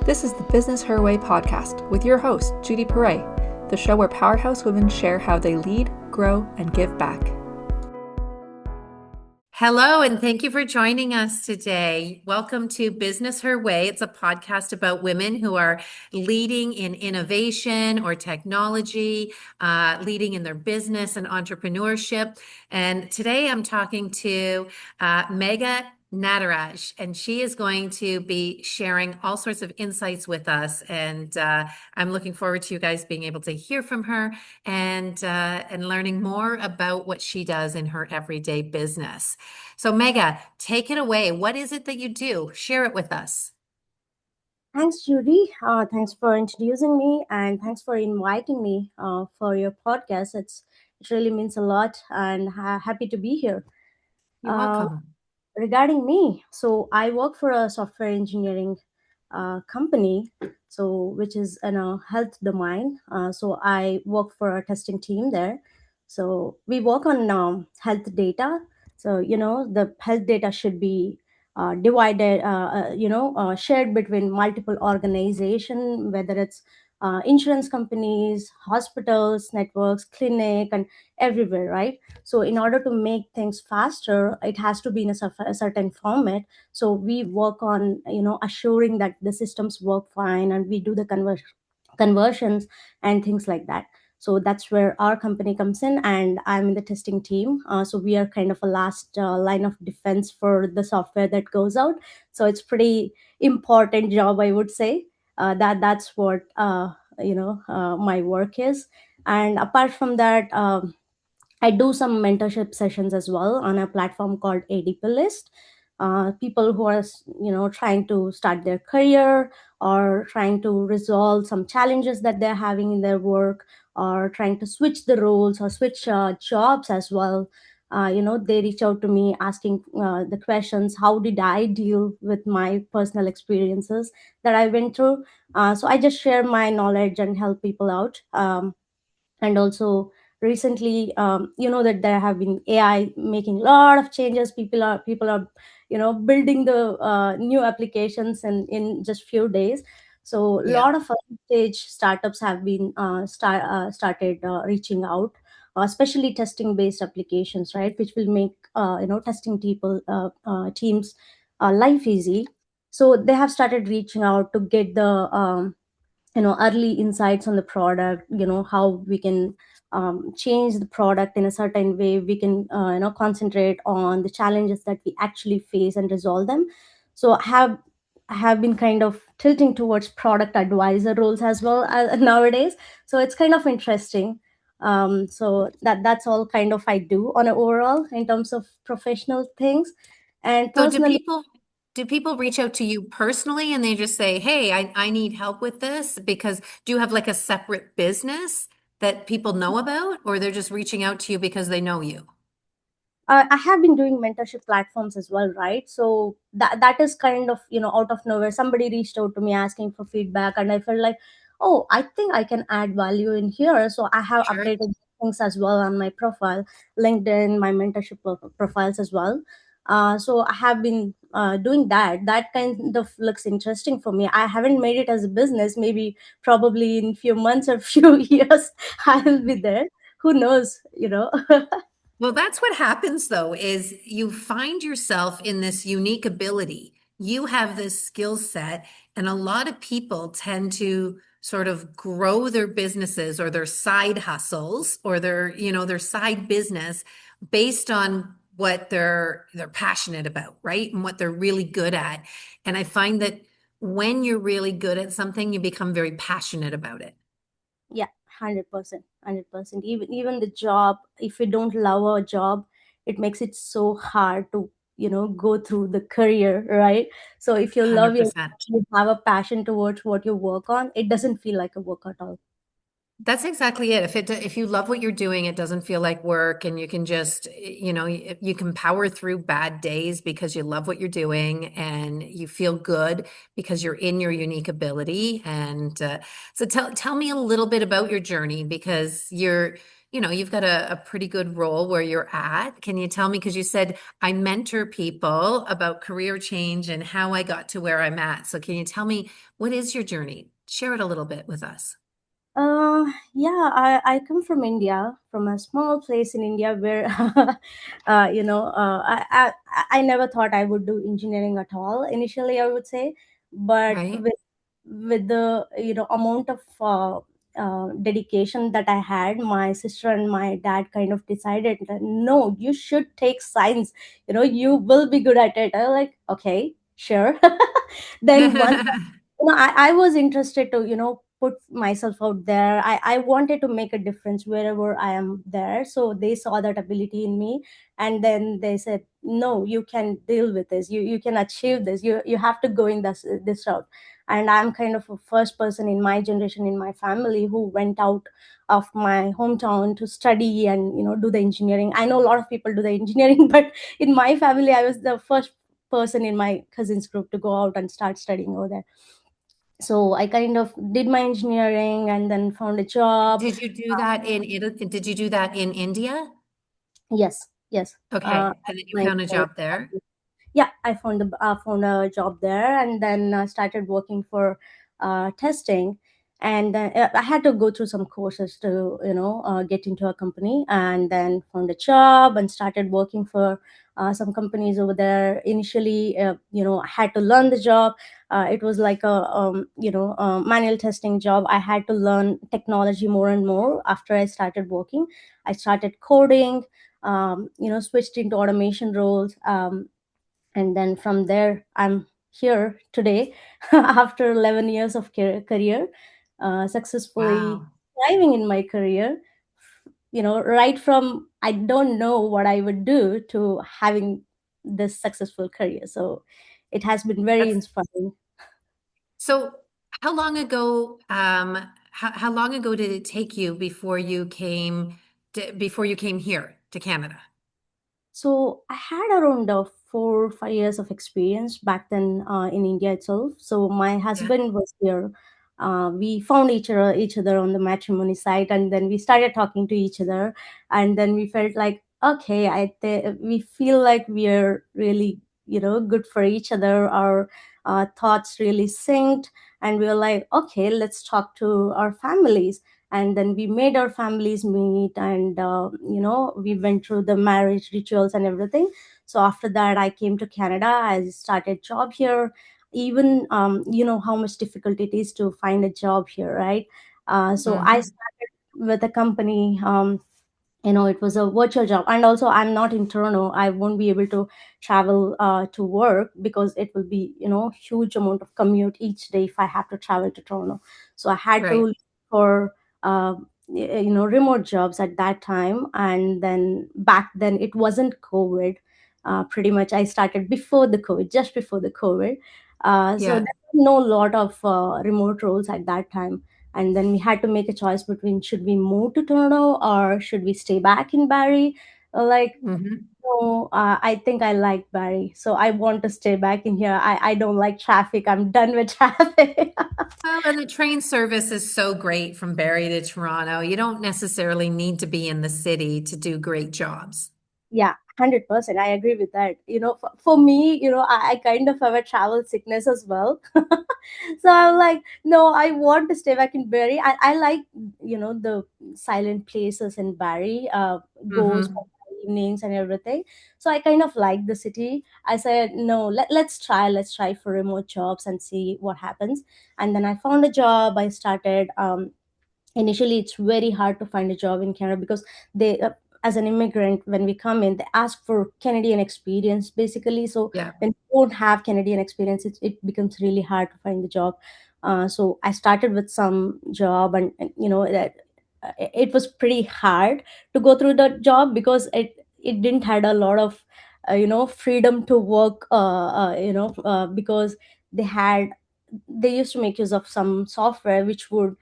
This is the Business Her Way podcast with your host, Judi Paré, the show where powerhouse women share how they lead, grow, and give back. Hello, and thank you for joining us today. Welcome to Business Her Way. It's a podcast about women who are leading in innovation or technology, leading in their business and entrepreneurship. And today I'm talking to Megha Nataraj, and she is going to be sharing all sorts of insights with us. And I'm looking forward to you guys being able to hear from her and learning more about what she does in her everyday business. So Megha, take it away. What is it that you do? Share it with us. Thanks, Judy. Thanks for introducing me, and thanks for inviting me for your podcast. It really means a lot, and happy to be here. You're Uh, welcome. Regarding me, so I work for a software engineering company, so which is in a health domain. So I work for a testing team there. So we work on health data. So the health data should be divided, shared between multiple organization, whether it's insurance companies, hospitals, networks, clinic, and everywhere, right? So in order to make things faster, it has to be in a certain format. So we work on assuring that the systems work fine, and we do the conversions and things like that. So that's where our company comes in, and I'm in the testing team. So we are kind of a last line of defense for the software that goes out. So it's pretty important job, I would say. That's what my work is. And apart from that, I do some mentorship sessions as well on a platform called ADP List. People who are, trying to start their career, or trying to resolve some challenges that they're having in their work, or trying to switch the roles or switch jobs as well. They reach out to me asking the questions, how did I deal with my personal experiences that I went through? So I just share my knowledge and help people out. And also recently, that there have been AI making a lot of changes. People are building the new applications in just few days. So a Yeah. lot of early stage startups have been started reaching out, especially testing based applications, right, which will make testing people teams life easy. So they have started reaching out to get the early insights on the product, how we can change the product in a certain way. We can concentrate on the challenges that we actually face and resolve them. So I have been kind of tilting towards product advisor roles as well nowadays. So it's kind of interesting. So that's all kind of I do on an overall in terms of professional things. And So do personally, people reach out to you personally and they just say, "Hey, I need help with this"? Because do you have like a separate business that people know about, or they're just reaching out to you because they know you? I have been doing mentorship platforms as well, right? So that is kind of out of nowhere. Somebody reached out to me asking for feedback, and I felt like, oh, I think I can add value in here. So I have Sure. updated things as well on my profile, LinkedIn, my mentorship profiles as well. So I have been doing that. That kind of looks interesting for me. I haven't made it as a business. Maybe probably in few months or few years, I will be there. Who knows? Well, that's what happens though, is you find yourself in this unique ability. You have this skill set, and a lot of people tend to sort of grow their businesses or their side hustles or their side business based on what they're passionate about, right? And what they're really good at. And I find that when you're really good at something, you become very passionate about it. Yeah, 100%, 100%. Even the job, if you don't love a job, it makes it so hard to go through the career, right? So if you love your 100%. you have a passion towards what you work on, it doesn't feel like a work at all. That's exactly it. If you love what you're doing, it doesn't feel like work, and you can just, you can power through bad days because you love what you're doing and you feel good because you're in your unique ability. And so tell me a little bit about your journey, because you've got a pretty good role where you're at. Can you tell me, because you said I mentor people about career change and how I got to where I'm at. So can you tell me, what is your journey? Share it a little bit with us. Yeah, I come from India, from a small place in India where, I never thought I would do engineering at all. Initially, I would say, but Right? with the amount of dedication that I had, my sister and my dad kind of decided that no, you should take science. You will be good at it. I was like, okay, sure. Then once I was interested to put myself out there. I wanted to make a difference wherever I am there, so they saw that ability in me, and then they said, no, you can deal with this, you can achieve this, you have to go in this route. And I'm kind of a first person in my generation, in my family, who went out of my hometown to study and do the engineering. I know a lot of people do the engineering but in my family I was the first person in my cousins group to go out and start studying over there. So I kind of did my engineering and then found a job. Did you do that did you do that in India? Yes, yes. Okay. And then you My found a job there? Yeah, I found a job there, and then started working for testing. And I had to go through some courses to get into a company, and then found a job and started working for some companies over there. Initially, I had to learn the job. It was like a manual testing job. I had to learn technology more and more. After I started working, I started coding, switched into automation roles, and then from there I'm here today after 11 years of career, successfully Wow. thriving in my career, right from I don't know what I would do to having this successful career. So it has been very That's inspiring. so how long ago, how long ago did it take you before you came here to Canada? So I had around 4 or 5 years of experience back then in India itself. So my Yeah. husband was here. We found each other on the matrimony site, and then we started talking to each other. And then we felt like, okay, we feel like we are really good for each other. Our thoughts really synced, and we were like, okay, let's talk to our families. And then we made our families meet, and we went through the marriage rituals and everything. So after that I came to Canada. I started job here. Even you know how much difficult it is to find a job here, right? So I Hmm. started with a company. It was a virtual job, and also I'm not in Toronto. I won't be able to travel to work because it will be huge amount of commute each day if I have to travel to Toronto. So I had to Right. look for remote jobs at that time. And then back then it wasn't COVID. Pretty much I started before the COVID, just before the COVID. So Yeah. there was no lot of remote roles at that time. And then we had to make a choice between should we move to Toronto or should we stay back in Barrie. Like, Hmm. no, I think I like Barrie, so I want to stay back in here. I don't like traffic. I'm done with traffic. Well, and the train service is so great from Barrie to Toronto. You don't necessarily need to be in the city to do great jobs. Yeah, 100%. I agree with that. For me, I kind of have a travel sickness as well. So I'm like, no, I want to stay back in Barrie. I like, the silent places in Barrie, go spend Hmm. my evenings and everything. So I kind of like the city. I said, no, let's try for remote jobs and see what happens. And then I found a job. I started. Initially it's very hard to find a job in Canada because they as an immigrant, when we come in, they ask for Canadian experience basically. So Yeah. when you don't have Canadian experience, it becomes really hard to find the job. So I started with some job, and that it was pretty hard to go through the job because it didn't had a lot of freedom to work, because they had they used to make use of some software which would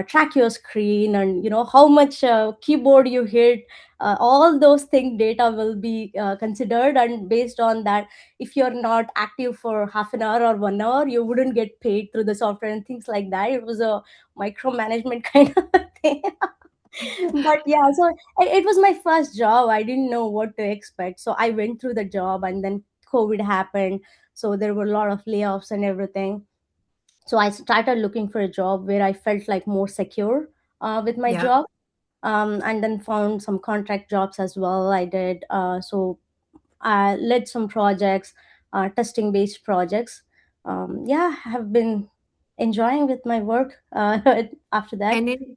track your screen, and how much keyboard you hit. All those thing data will be considered, and based on that, if you're not active for half an hour or 1 hour, you wouldn't get paid through the software and things like that. It was a micromanagement kind of thing. But yeah, so it was my first job. I didn't know what to expect. So I went through the job, and then COVID happened. So there were a lot of layoffs and everything. So I started looking for a job where I felt like more secure with my Yeah. job. And then found some contract jobs as well. I did. So I led some projects, testing based projects. Yeah, I have been enjoying with my work after that. And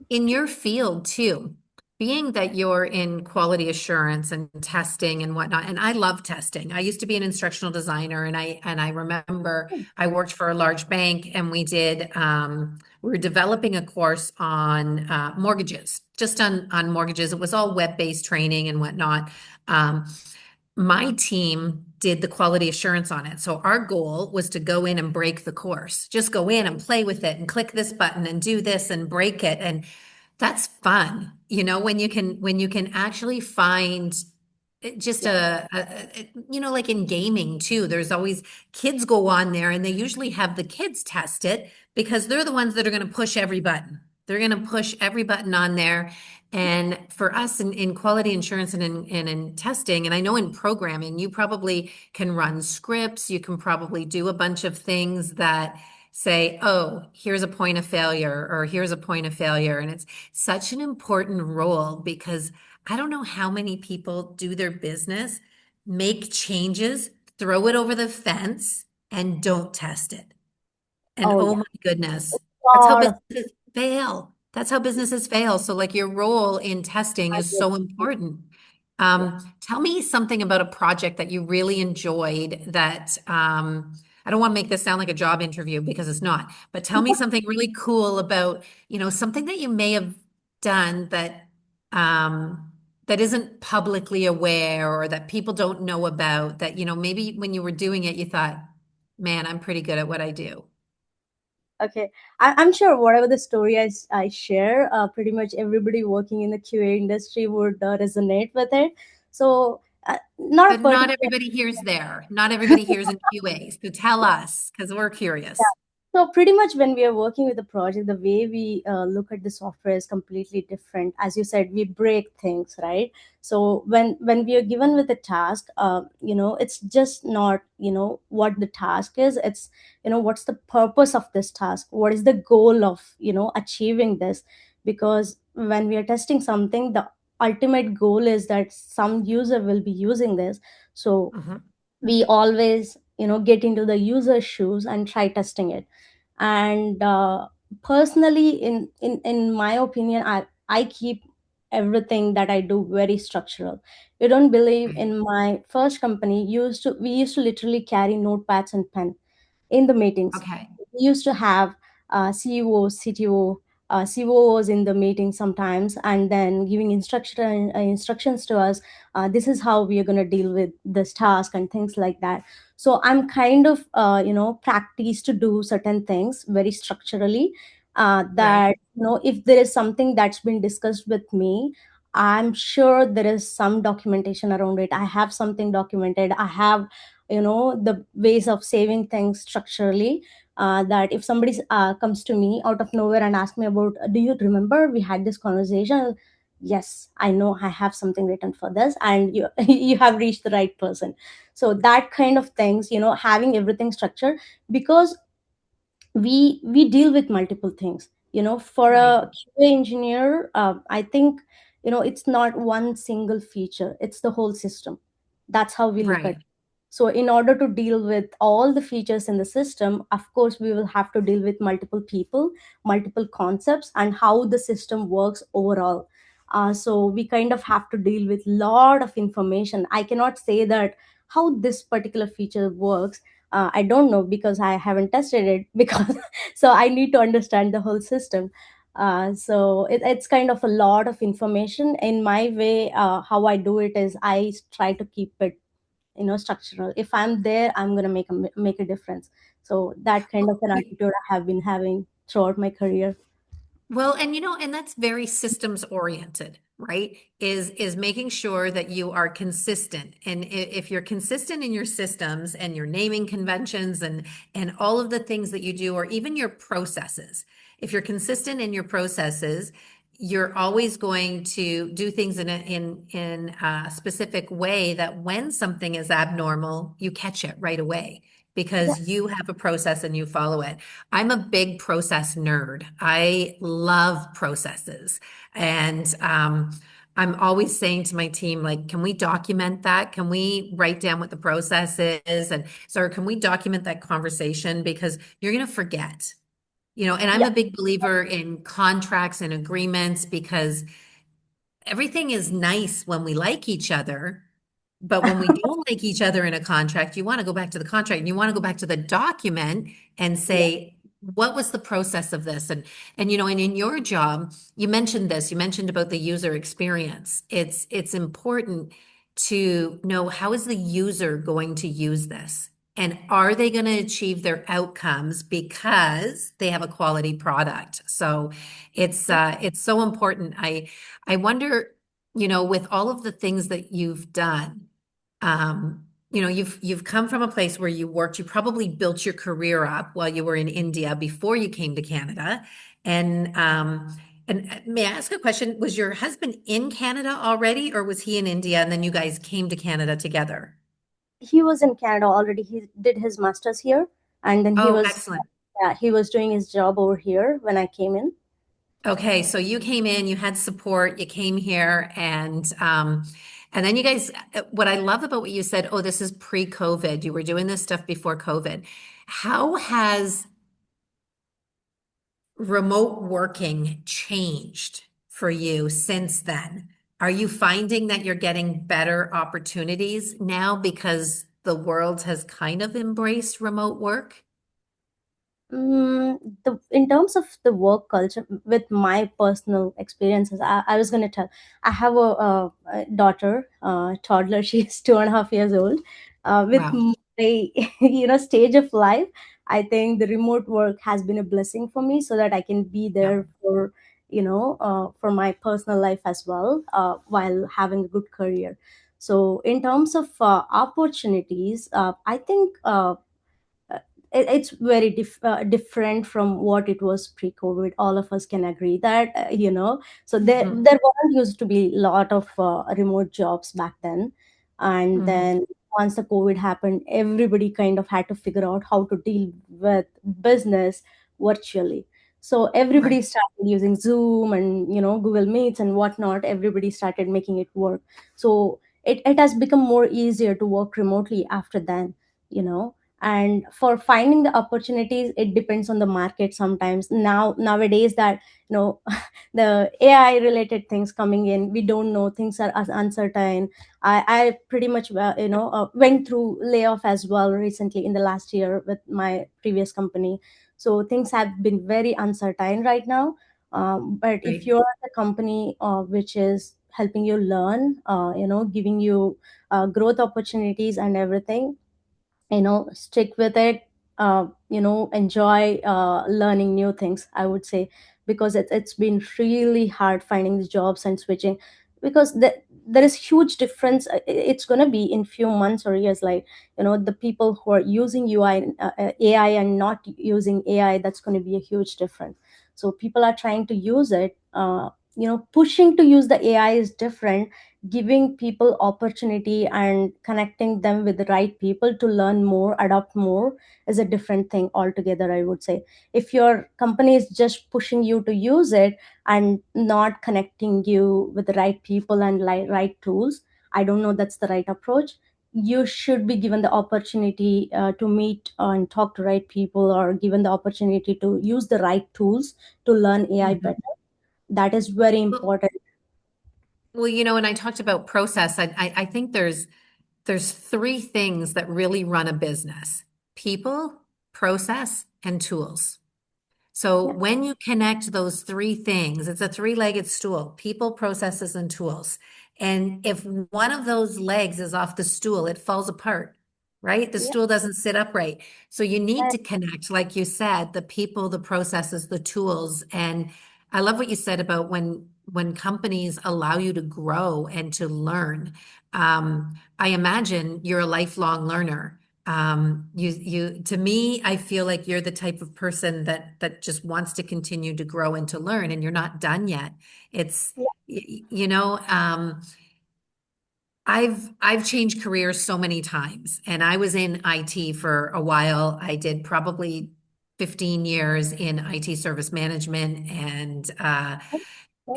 in your field too, being that you're in quality assurance and testing and whatnot, and I love testing. I used to be an instructional designer, and I remember I worked for a large bank, and we were developing a course on mortgages, just on mortgages. It was all web-based training and whatnot. Um, my team did the quality assurance on it. So our goal was to go in and break the course. Just go in and play with it and click this button and do this and break it. And that's fun, when you can actually find just like in gaming too, there's always kids go on there and they usually have the kids test it because they're the ones that are going to push every button. They're going to push every button on there. And for us in quality insurance and in testing, and I know in programming, you probably can run scripts, you can probably do a bunch of things that say, oh, here's a point of failure, or here's a point of failure. And it's such an important role because I don't know how many people do their business, make changes, throw it over the fence, and don't test it. And Oh oh yeah, my goodness, that's how lot of businesses fail. That's how businesses fail. So, like, your role in testing is so important. yeah. Tell me something about a project that you really enjoyed that I don't want to make this sound like a job interview because it's not, but tell me something really cool about, something that you may have done that isn't publicly aware or that people don't know about that, maybe when you were doing it, you thought, man, I'm pretty good at what I do. Okay, I'm sure whatever the story I share, pretty much everybody working in the QA industry would resonate with it. So, not a But not particular. everybody here's there. Not everybody here's in QA. So tell us, because we're curious. So pretty much when we are working with a project, the way we look at the software is completely different. As you said, we break things, right? So when we are given with a task, it's just not what the task is. It's what's the purpose of this task? What is the goal of achieving this? Because when we are testing something, the ultimate goal is that some user will be using this. So Mhm. we always get into the user's shoes and try testing it. And personally, in my opinion, I keep everything that I do very structural. You don't believe, in my first company, we used to literally carry notepads and pen in the meetings. Okay. We used to have CEO, CTO, COOs in the meeting sometimes, and then giving instructions to us. This is how we are going to deal with this task and things like that. So I'm kind of, practice to do certain things very structurally. Right. That if there is something that's been discussed with me, I'm sure there is some documentation around it. I have something documented. I have the ways of saving things structurally, that if somebody comes to me out of nowhere and asks me about, do you remember we had this conversation? Yes, I know, I have something written for this, and you you have reached the right person. So that kind of things, having everything structured, because we deal with multiple things. For Right. a QA engineer, I think it's not one single feature, it's the whole system. That's how we look at Right. it. So in order to deal with all the features in the system, of course we will have to deal with multiple people, multiple concepts, and how the system works overall. So we kind of have to deal with lot of information. I cannot say that how this particular feature works. I don't know because I haven't tested it because so I need to understand the whole system. So it's kind of a lot of information. In my way, how I do it is I try to keep it structural. If I'm there, I'm gonna make a difference. So that kind of an attitude I have been having throughout my career. Well, and that's very systems oriented, right? Is making sure that you are consistent. And if you're consistent in your systems and your naming conventions and all of the things that you do, or even your processes, if you're consistent in your processes, you're always going to do things in a specific way that when something is abnormal, you catch it right away Yeah. because you have a process and you follow it. I'm a big process nerd. I love processes. And I'm always saying to my team, like, can we document that? Can we write down what the process is? And so can we document that conversation? Because you're going to forget. And I'm Yeah. a big believer in contracts and agreements because everything is nice when we like each other, but when we don't like each other in a contract, you want to go back to the contract and you want to go back to the document and Yeah. say, what was the process of this? And in your job, you mentioned this, you mentioned about the user experience. It's important to know how is the user going to use this? And are they going to achieve their outcomes because they have a quality product? So it's so important. I wonder, with all of the things that you've done, you've come from a place where you worked, you probably built your career up while you were in India before you came to Canada. And may I ask a question? Was your husband in Canada already, or was he in India and then you guys came to Canada together? He was in Canada already. He did his masters here, and then he Oh, was, excellent. yeah, he was doing his job over here when I came in. Okay, so you came in, you had support, you came here, and then you guys, what I love about what you said, oh, this is pre-COVID. You were doing this stuff before COVID. How has remote working changed for you since then? Are you finding that you're getting better opportunities now because the world has kind of embraced remote work? In terms of the work culture, with my personal experiences, I was going to tell. I have a daughter, toddler. She's 2.5 years old. With Wow, my stage of life, I think the remote work has been a blessing for me, so that I can be yeah. there for my personal life as well, while having a good career. So in terms of opportunities, I think. Uh, it's very different from what it was pre-COVID. All of us can agree that, so Hmm. there wasn't used to be a lot of remote jobs back then. And Hmm. then once the COVID happened, everybody kind of had to figure out how to deal with business virtually. So everybody Right. started using Zoom and Google Meets and whatnot. Everybody started making it work. So it has become more easier to work remotely after then. you know and for finding the opportunities, it depends on the market. Sometimes nowadays, that the AI related things coming in, we don't know, things are as uncertain. I pretty much went through layoff as well recently in the last year with my previous company. So things have been very uncertain right now. But if Right. you're at a company which is helping you learn, giving you growth opportunities and everything, stick with it. Enjoy learning new things, I would say, because it's been really hard finding the jobs and switching, because there is huge difference. It's going to be in few months or years, like, the people who are using AI and not using AI, that's going to be a huge difference. So people are trying to use it, pushing to use the AI is different. Giving people opportunity and connecting them with the right people to learn more, adopt more, is a different thing altogether, I would say. If your company is just pushing you to use it and not connecting you with the right people and right tools, I don't know, that's the right approach. You should be given the opportunity to meet and talk to right people, or given the opportunity to use the right tools to learn AI Mhm. better. That is very Well, important. well, and I talked about process. I think there's three things that really run a business: people, process, and tools. So Yeah. when you connect those three things, it's a three-legged stool: people, processes, and tools. And if one of those legs is off the stool, it falls apart, right? The Yeah. stool doesn't sit upright. So you need to connect, like you said, the people, the processes, the tools. And I love what you said about when companies allow you to grow and to learn. I imagine you're a lifelong learner. To me, I feel like you're the type of person that just wants to continue to grow and to learn, and you're not done yet. It's, Yeah. you know, I've changed careers so many times, and I was in IT for a while. I did probably 15 years in IT service management, Okay.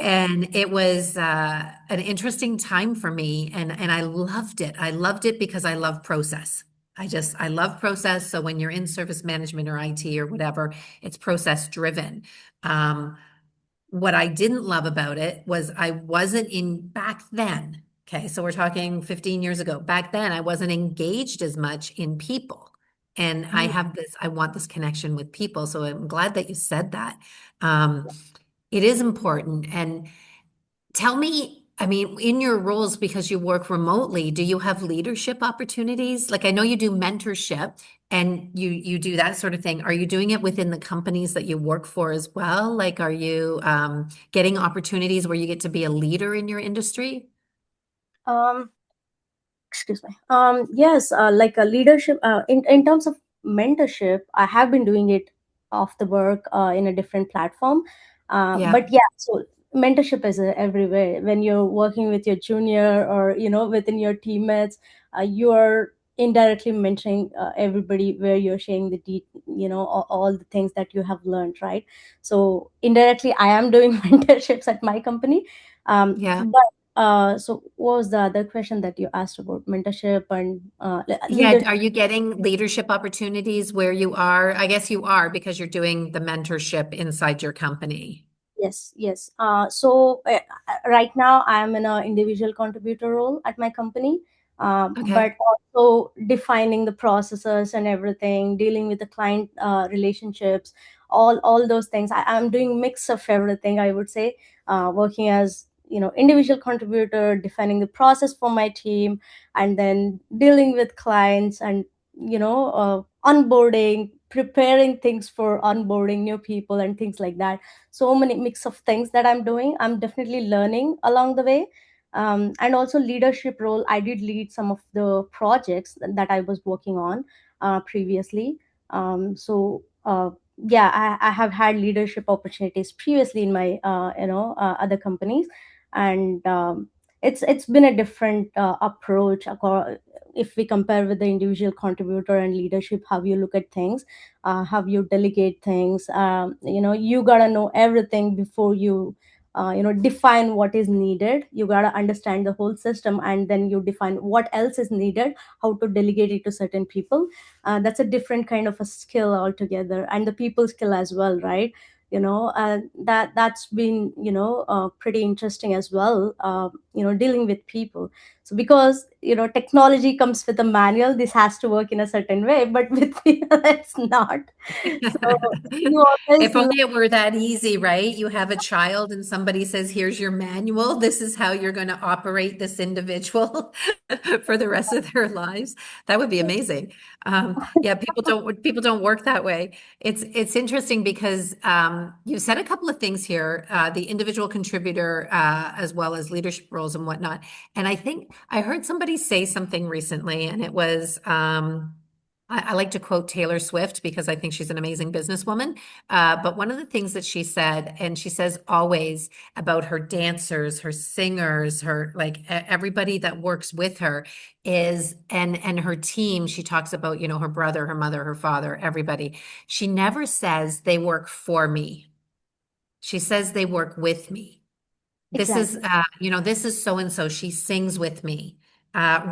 and it was an interesting time for me, and I loved it. I loved it because I love process. I love process. So when you're in service management or IT or whatever, it's process driven. Um, what I didn't love about it was I wasn't in back then. Okay, so we're talking 15 years ago. Back then, I wasn't engaged as much in people. And Mm. I want this connection with people. So I'm glad that you said that. Um, it is important. And tell me, I mean, in your roles, because you work remotely, do you have leadership opportunities? Like I know you do mentorship and you do that sort of thing. Are you doing it within the companies that you work for as well? Like are you getting opportunities where you get to be a leader in your industry? Um, Excuse me. Yes, like a leadership, in terms of mentorship, I have been doing it off the work, in a different platform. Yeah, But yeah, so mentorship is everywhere. When you're working with your junior or, within your teammates, you are indirectly mentoring everybody, where you're sharing all the things that you have learned, right? So indirectly, I am doing mentorships at my company. yeah. So what was the other question that you asked about mentorship and Yeah, leadership? are you getting leadership opportunities where you are? I guess you are because you're doing the mentorship inside your company. Yes, yes. Right now I am in an individual contributor role at my company, Okay. but also defining the processes and everything, dealing with the client relationships, all those things. I'm doing mix of everything. I would say, working as individual contributor, defining the process for my team, and then dealing with clients and onboarding, preparing things for onboarding new people and things like that. So many mix of things that I'm doing. I'm definitely learning along the way. And also leadership role, I did lead some of the projects that I was working on previously. Yeah, I have had leadership opportunities previously in my other companies. And it's been a different approach if we compare with the individual contributor and leadership, how you look at things, how you delegate things. You gotta know everything before you define what is needed. You gotta understand the whole system, and then you define what else is needed, how to delegate it to certain people. That's a different kind of a skill altogether, and the people skill as well, right? That's been pretty interesting as well, dealing with people. So because technology comes with a manual, this has to work in a certain way, but with people it's not. So you always If only it were that easy, right? You have a child and somebody says, here's your manual. This is how you're going to operate this individual for the rest of their lives. That would be amazing. Yeah, people don't work that way. It's interesting because you said a couple of things here, the individual contributor, as well as leadership roles and whatnot. And I think I heard somebody say something recently, and it was I like to quote Taylor Swift because I think she's an amazing businesswoman. But one of the things that she said, and she says always about her dancers, her singers, her like everybody that works with her is, and her team, she talks about, her brother, her mother, her father, everybody. She never says they work for me. She says they work with me. exactly. This is so and so. She sings with me.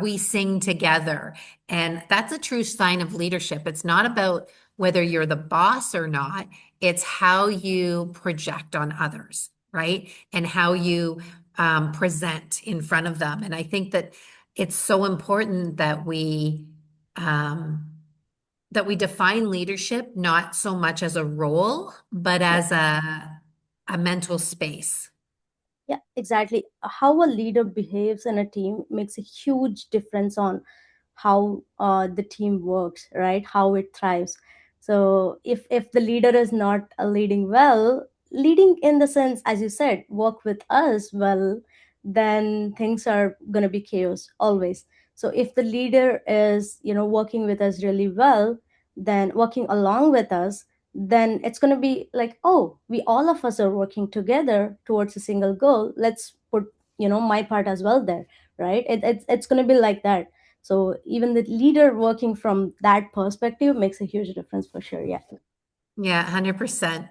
We sing together. And that's a true sign of leadership. It's not about whether you're the boss or not, it's how you project on others, right? And how you present in front of them. And I think that it's so important um, that we define leadership not so much as a role, but Yeah. as a mental space. Yeah, exactly. How a leader behaves in a team makes a huge difference on how the team works, right? How it thrives. So if the leader is not leading well, leading in the sense, as you said, work with us well, then things are gonna be chaos always. So if the leader is, working with us really well, then working along with us, then it's going to be like, oh, we all of us are working together towards a single goal. Let's put, my part as well there, right? It's going to be like that. So even the leader working from that perspective makes a huge difference for sure. Yeah. Yeah, 100%.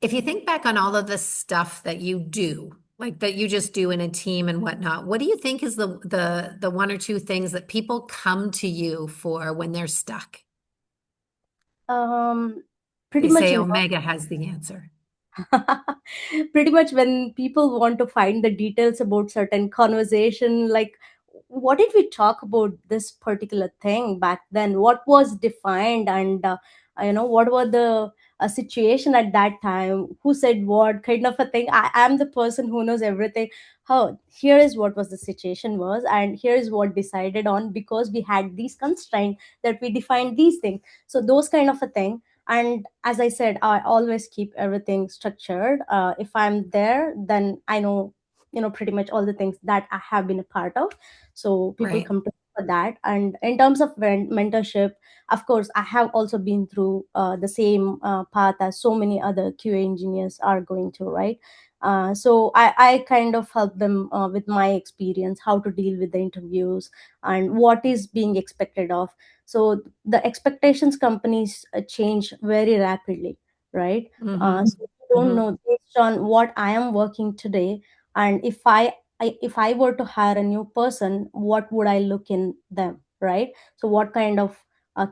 If you think back on all of the stuff that you do, like that you just do in a team and whatnot, what do you think is the one or two things that people come to you for when they're stuck? um Pretty They much say Omega has the answer. pretty much when people want to find the details about certain conversation, like what did we talk about this particular thing back then, what was defined, and what were the situation at that time, who said what kind of a thing. I am the person who knows everything. How here is what was the situation was, and here is what decided on, because we had these constraints that we defined these things. So those kind of a thing. And as I said, I always keep everything structured. If I'm there, then I know, pretty much all the things that I have been a part of. So people Right. come to me for that. And in terms of mentorship, of course, I have also been through the same path as so many other QA engineers are going to, right? So I kind of help them with my experience, how to deal with the interviews and what is being expected of. So the expectations companies change very rapidly, right? Mm-hmm. So you don't Mm-hmm. know based on what I am working today, and if I were to hire a new person, what would I look in them, right? So what kind of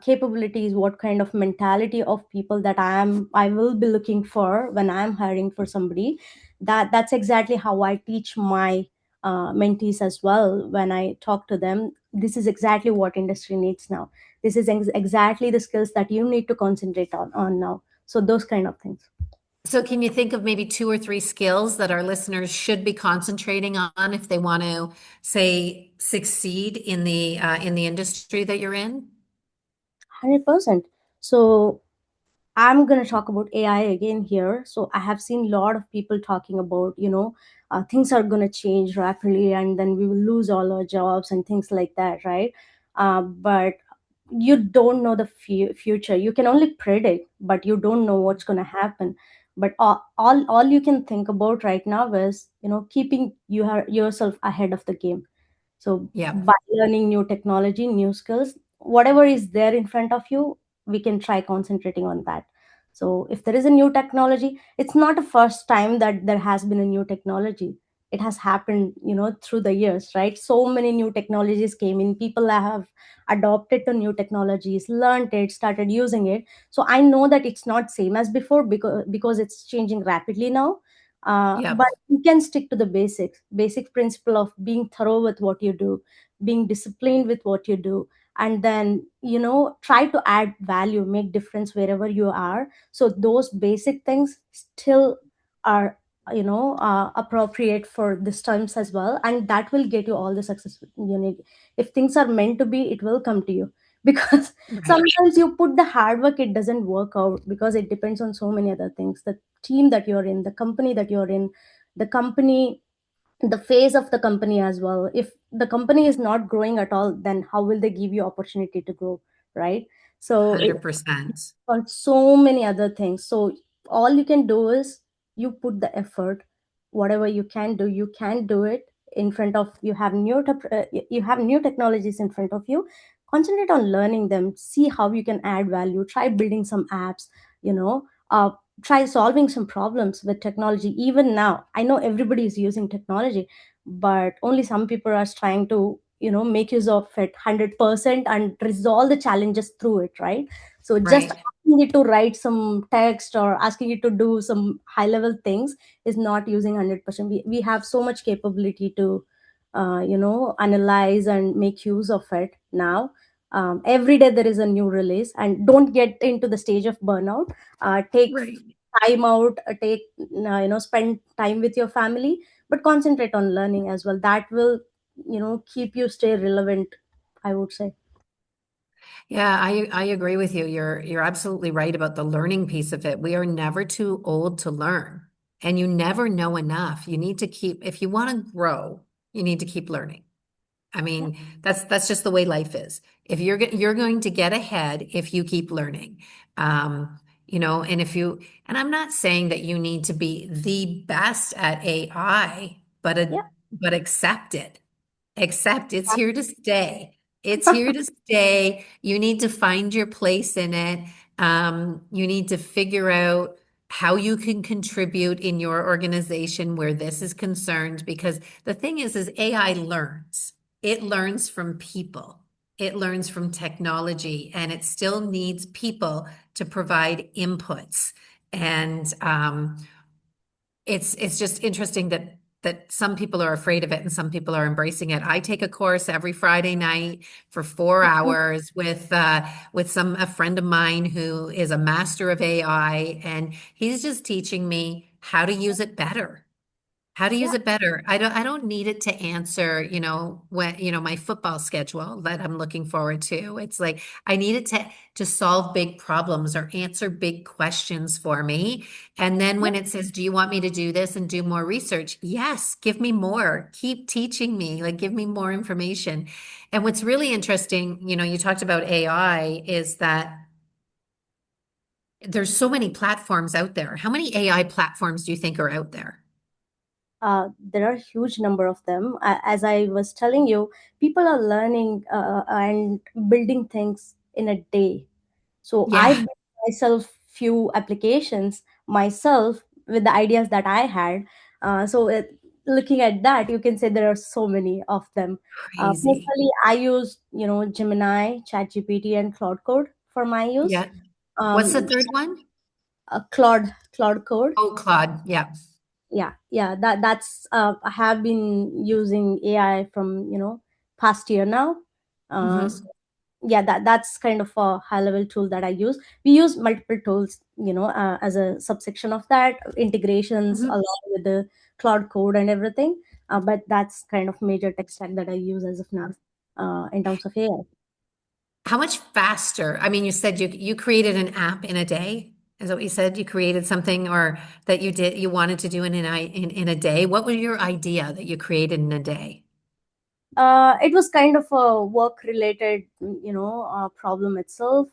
capabilities, what kind of mentality of people that I will be looking for when I'm hiring for somebody. That's exactly how I teach my mentees as well. When I talk to them, this is exactly what industry needs now. This is exactly the skills that you need to concentrate on now. So those kind of things. So can you think of maybe two or three skills that our listeners should be concentrating on if they want to, say, succeed in the industry that you're in? 100%. So I'm going to talk about AI again here. So I have seen a lot of people talking about, things are going to change rapidly and then we will lose all our jobs and things like that, right? But you don't know the future. You can only predict, but you don't know what's going to happen. But all you can think about right now is, keeping yourself ahead of the game. So Yeah, by learning new technology, new skills, whatever is there in front of you, we can try concentrating on that. So if there is a new technology, it's not the first time that there has been a new technology. It has happened, through the years, right? So many new technologies came in. People have adopted to new technologies, learned it, started using it. So I know that it's not same as before, because it's changing rapidly now. yeah, But you can stick to the basic principle of being thorough with what you do, being disciplined with what you do, and then try to add value, make difference wherever you are. So those basic things still are appropriate for this times as well, and that will get you all the success you need. If things are meant to be, it will come to you. Because right, sometimes you put the hard work, it doesn't work out, because it depends on so many other things: the team that you're in, the company that you're in, the company, the phase of the company as well. If the company is not growing at all, then how will they give you opportunity to grow, right? So 100%. on so many other things. So all you can do is you put the effort. Whatever you can do, you can do it. In front of you have you have new technologies in front of you. Concentrate on learning them. See how you can add value. Try building some apps. You know, try solving some problems with technology. Even now, I know everybody is using technology, but only some people are trying to make use of it 100% and resolve the challenges through it, right? So just Right, asking it to write some text or asking it to do some high level things is not using 100%. We have so much capability to analyze and make use of it now. Every day there is a new release, and don't get into the stage of burnout. Take right. time out, take spend time with your family, but concentrate on learning as well. That will keep you stay relevant, I would say. Yeah, I agree with you. You're absolutely right about the learning piece of it. We are never too old to learn, and you never know enough. You need to keep, if you want to grow, you need to keep learning. I mean, that's just the way life is. If you're going to get ahead if you keep learning. And if you and I'm not saying that you need to be the best at AI, Yeah. but accept it. Except it's here to stay. It's here to stay. You need to find your place in it. You need to figure out how you can contribute in your organization where this is concerned, because the thing is AI learns. It learns from people. It learns from technology, and it still needs people to provide inputs. And it's just interesting that some people are afraid of it and some people are embracing it. I take a course every Friday night for 4 hours with a friend of mine who is a master of AI, and he's just teaching me how to use it better. How to Yeah. use it better. I don't need it to answer, my football schedule that I'm looking forward to. It's like I need it to solve big problems or answer big questions for me. And then when it says, "Do you want me to do this and do more research?" Yes, give me more. Keep teaching me, like give me more information. And what's really interesting, you talked about AI, is that there's so many platforms out there. How many AI platforms do you think are out there? There are a huge number of them. As I was telling you, people are learning and building things in a day. So I Yeah, built myself few applications myself with the ideas that I had. Looking at that, you can say there are so many of them. crazy. Personally, I use Gemini, ChatGPT, and Cloud Code for my use. Yeah. What's the Um, third one? Cloud Code. Oh, Claude. Yeah. Yeah, that's I have been using AI from past year now. So Hmm. yeah, that's kind of a high level tool that I use. We use multiple tools as a subsection of that, integrations Hmm. along with the Cloud Code and everything. But that's kind of major tech stack that I use as of now in terms of AI. How much faster? I mean, you said you created an app in a day. Is that what you said? You created something, or that you wanted to do in a day. What was your idea that you created in a day? It was kind of a work related problem itself.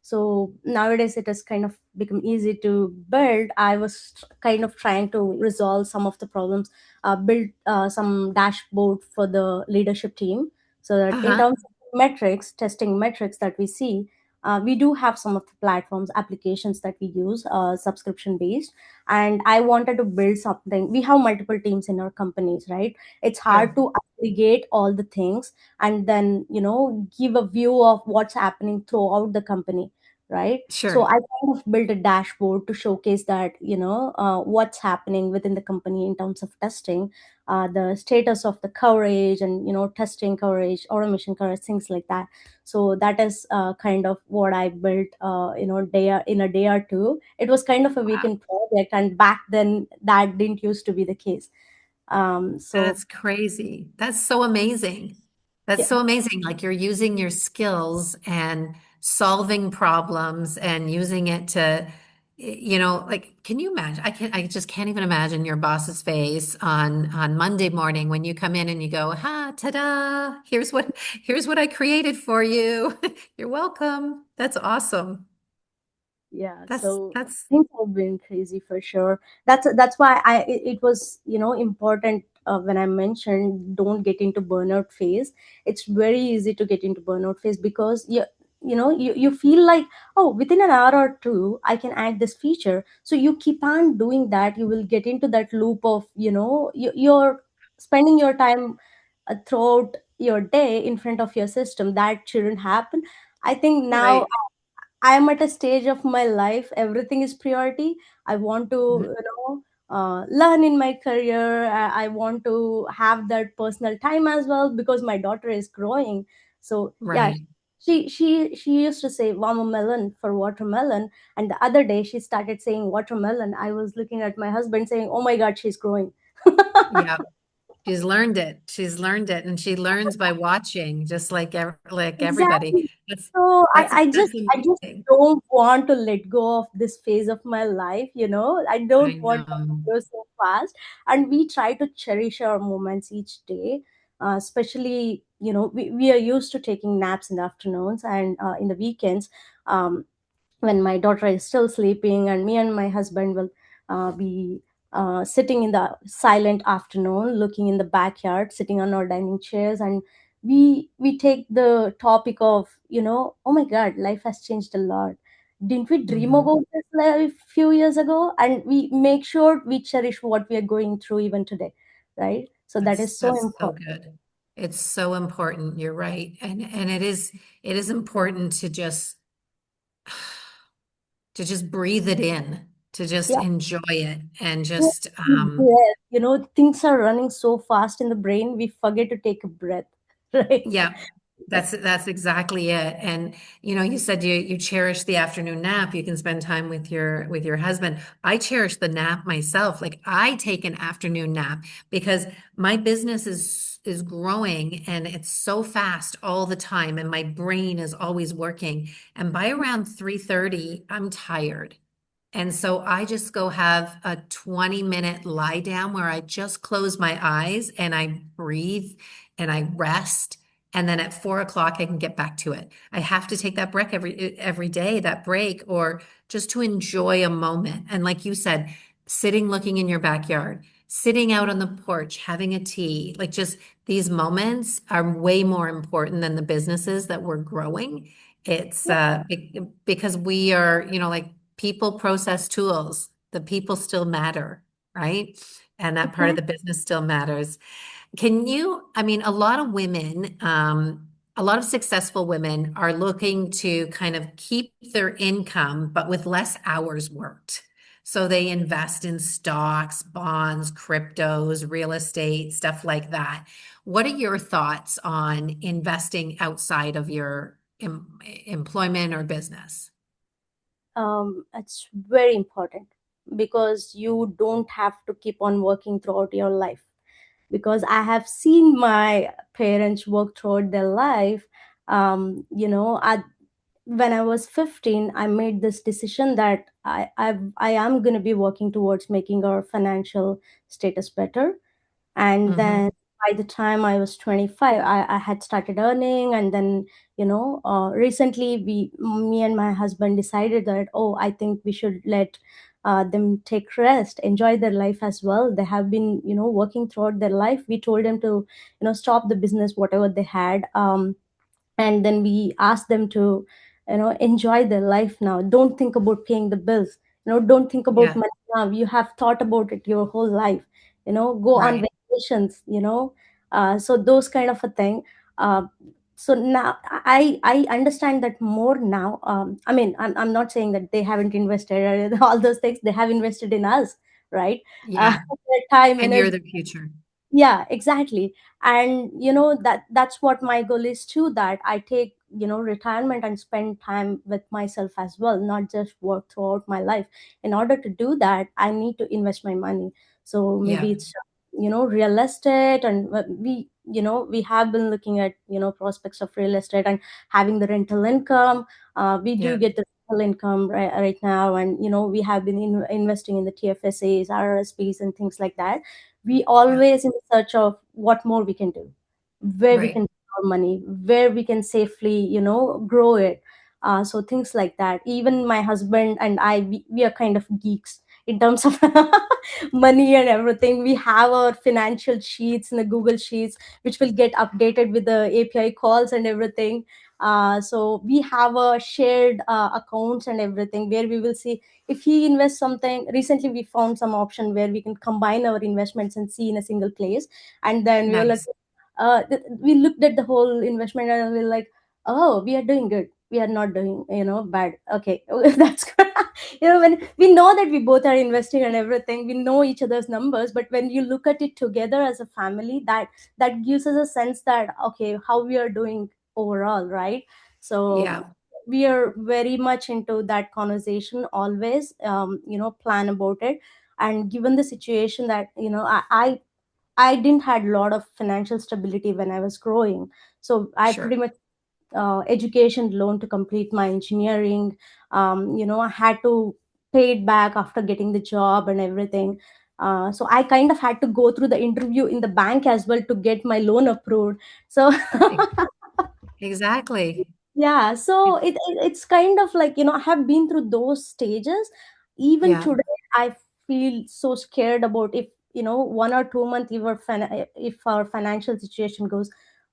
So nowadays it has kind of become easy to build. I was kind of trying to resolve some of the problems, build some dashboard for the leadership team, so that in Uh-huh. terms of metrics, testing metrics that we see, we do have some of the platforms applications that we use subscription based. And I wanted to build something. We have multiple teams in our companies, right? It's hard Sure. to aggregate all the things and then give a view of what's happening throughout the company, right? So Sure. I kind of built a dashboard to showcase that what's happening within the company in terms of testing, the status of the coverage, and testing coverage, automation coverage, things like that. So that is kind of what I built in a day or two. It was kind of a Wow. weekend project, and back then that didn't used to be the case. So That's crazy. That's so amazing. That's yeah. so amazing. Like you're using your skills and solving problems and using it to, like, can you imagine? I just can't even imagine your boss's face on Monday morning when you come in and you go, "Ha, ta-da, here's what I created for you." You're welcome. That's awesome. Yeah, That's so that's things have been crazy for sure. That's why it was important when I mentioned don't get into burnout phase. It's very easy to get into burnout phase because you feel like, oh, within an hour or two I can add this feature, so you keep on doing that. You will get into that loop of you're spending your time throughout your day in front of your system. That shouldn't happen. I think now right. I am at a stage of my life, everything is priority. I want to, Mhm. learn in my career. I want to have that personal time as well because my daughter is growing. So yeah, Right. she used to say watermelon for watermelon, and the other day she started saying watermelon. I was looking at my husband saying, "Oh my God, she's growing." Yeah. She's learned it. She's learned it, and she learns by watching, just like everybody. Exactly. That's So that's that's I just amazing. don't want to let go of this phase of my life, I I don't want to know. go so fast. And we try to cherish our moments each day. especially, we are used to taking naps in the afternoons and in the weekends. When my daughter is still sleeping, and me and my husband will be sitting in the silent afternoon, looking in the backyard, sitting on our dining chairs, and we take the topic of, oh my god, life has changed a lot. Didn't we dream Mhm. about this life few years ago? And we make sure we cherish what we are going through even today, right? So that is so That's so important. good. It's so important. You're right. And it is important to just breathe it in, to just Yeah. enjoy it and Take just a breath. Things are running so fast in the brain, we forget to take a breath, right? yeah, that's exactly it. And you said you cherish the afternoon nap. You can spend time with your husband. I cherish the nap myself. Like I take an afternoon nap because my business is growing and it's so fast all the time and my brain is always working. And by around 3:30, I'm tired. And so I just go have a 20-minute lie down where I just close my eyes and I breathe and I rest. And then at 4 o'clock, I can get back to it. I have to take that break every day, that break, or just to enjoy a moment. And like you said, sitting, looking in your backyard, sitting out on the porch, having a tea, like just these moments are way more important than the businesses that we're growing. It's because we are, like people process tools, the people still matter, right? And that part of the business still matters. I mean, a lot of successful women are looking to kind of keep their income, but with less hours worked. So they invest in stocks, bonds, cryptos, real estate, stuff like that. What are your thoughts on investing outside of your employment or business? It's very important, because you don't have to keep on working throughout your life. Because I have seen my parents work throughout their life. When I was 15, I made this decision that I am going to be working towards making our financial status better. And Hmm. then by the time I was 25, I had started earning. And then, recently me and my husband decided that, oh, I think we should let them take rest, enjoy their life as well. They have been, working throughout their life. We told them to, stop the business, whatever they had. And then we ask them to, enjoy their life now. Don't think about paying the bills. Don't think about Yeah, money now. You have thought about it your whole life. Go on right. vacations. So those kind of a thing. uh, so now I understand that more now. I mean, I'm not saying that they haven't invested or all those things. They have invested in us, right? Yeah. Their time, And you're energy. the future. Yeah, exactly. And that's what my goal is too, that I take, retirement and spend time with myself as well, not just work throughout my life. In order to do that, I need to invest my money. So maybe Yeah. it's, real estate. And we have been looking at, prospects of real estate and having the rental income. We do Yeah. get the rental income right now. And we have been investing in the TFSAs, RRSPs, and things like that. We Yeah. always in search of what more we can do, where we can Right. put our money, where we can safely, grow it. So things like that. Even my husband and I, we are kind of geeks in terms of money and everything. We have our financial sheets in the Google Sheets, which will get updated with the API calls and everything. So we have a shared accounts and everything, where we will see if he invests something. Recently we found some option where we can combine our investments and see in a single place. And then we were like, Nice. we looked at the whole investment and we were like, oh, we are doing good, we are not doing, bad. Okay. That's good. When we know that we both are investing and everything, we know each other's numbers. But when you look at it together as a family, that gives us a sense that, okay, how we are doing overall, right? So Yeah. we are very much into that conversation always. Plan about it. And given the situation that, I didn't had a lot of financial stability when I was growing. So I pretty Sure. much education loan to complete my engineering. I had to pay it back after getting the job and everything. So I kind of had to go through the interview in the bank as well to get my loan approved. So Exactly. yeah, so it's kind of like, I have been through those stages. Even Yeah, today, I feel so scared about if, 1 or 2 months, if our financial situation goes,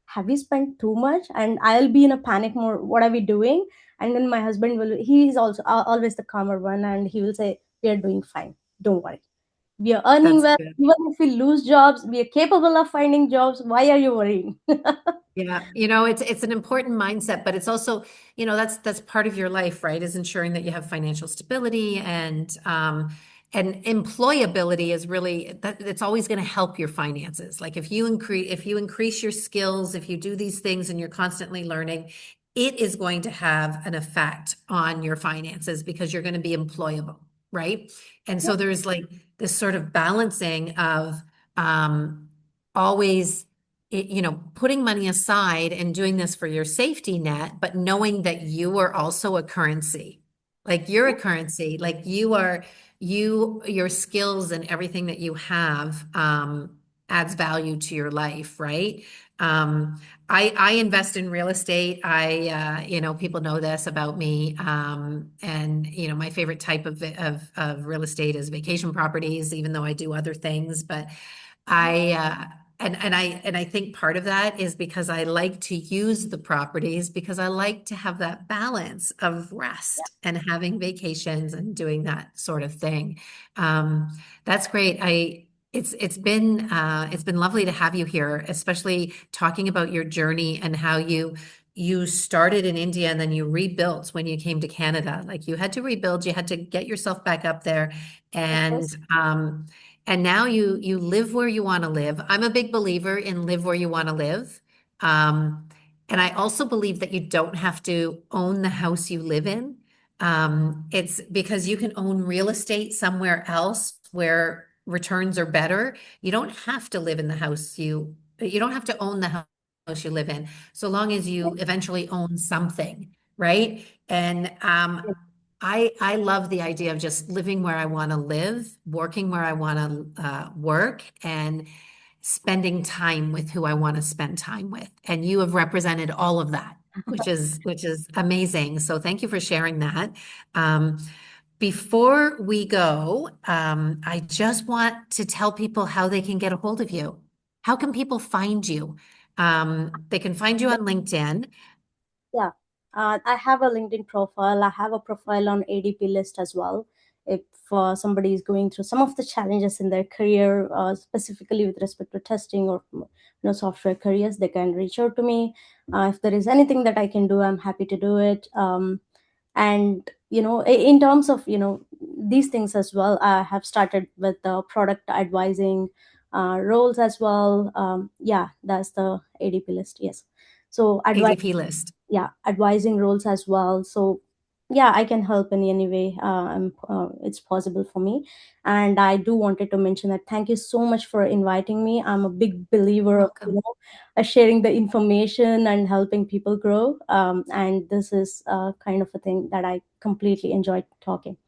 have we spent too much? And I'll be in a panic mode. What are we doing? And then my husband he is also always the calmer one, and he will say, we are doing fine. Don't worry. We are earning that's well. good. Even if we lose jobs, we are capable of finding jobs. Why are you worrying? Yeah, it's an important mindset, but it's also, that's part of your life, right? Is ensuring that you have financial stability and employability is really that it's always going to help your finances. Like if you increase your skills, if you do these things and you're constantly learning, it is going to have an effect on your finances because you're going to be employable, right? And Yeah. so there's like this sort of balancing of um always putting money aside and doing this for your safety net, but knowing that you are also a currency. Like you're a currency, like your skills and everything that you have adds value to your life, right? I invest in real estate. People know this about me. And my favorite type of real estate is vacation properties, even though I do other things, but I and I think part of that is because I like to use the properties because I like to have that balance of rest and having vacations and doing that sort of thing. That's great. It's been lovely to have you here, especially talking about your journey and how you started in India and then you rebuilt when you came to Canada. Like you had to rebuild, you had to get yourself back up there and Yes. and now you live where you want to live. I'm a big believer in live where you want to live. Um, and I also believe that you don't have to own the house you live in. It's because you can own real estate somewhere else where returns are better. You don't have to live in the house you don't have to own the house you live in, so long as you eventually own something, right? And I love the idea of just living where I want to live, working where I want to work, and spending time with who I want to spend time with. And you have represented all of that, which is amazing. So thank you for sharing that. Um, Before we go, I just want to tell people how they can get a hold of you. How can people find you? They can find you on LinkedIn. Yeah, I have a LinkedIn profile. I have a profile on ADP list as well. If somebody is going through some of the challenges in their career, specifically with respect to testing or software careers, they can reach out to me. If there is anything that I can do, I'm happy to do it. And in terms of these things as well, I have started with the product advising roles as well. Yeah, that's the ADP list. Yes, so advice, ADP list. yeah, advising roles as well. So yeah, I can help in any way. It's possible for me. And I do wanted to mention that thank you so much for inviting me. I'm a big believer of Welcome. sharing the information and helping people grow, and this is kind of a thing that I completely enjoyed talking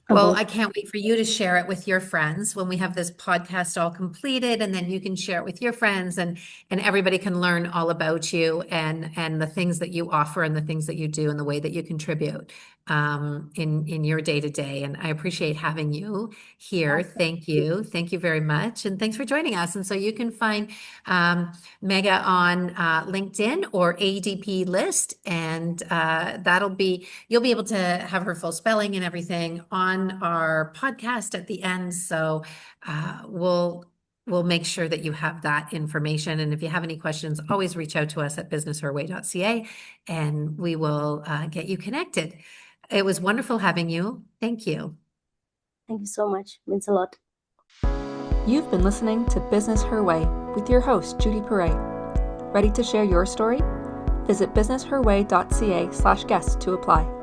Well, about. I can't wait for you to share it with your friends when we have this podcast all completed, and then you can share it with your friends, and everybody can learn all about you and the things that you offer and the things that you do and the way that you contribute in your day to day. And I appreciate having you here. Thank you very much, and thanks for joining us. And so you can find Megha on LinkedIn or ADP list, and you'll be able to have her full spelling and everything on our podcast at the end. So we'll make sure that you have that information. And if you have any questions, always reach out to us at businessherway.ca and we will get you connected. It was wonderful having you. Thank you. Thank you so much. Means a lot. You've been listening to Business Her Way with your host, Judi Paré. Ready to share your story? Visit businessherway.ca/guest to apply.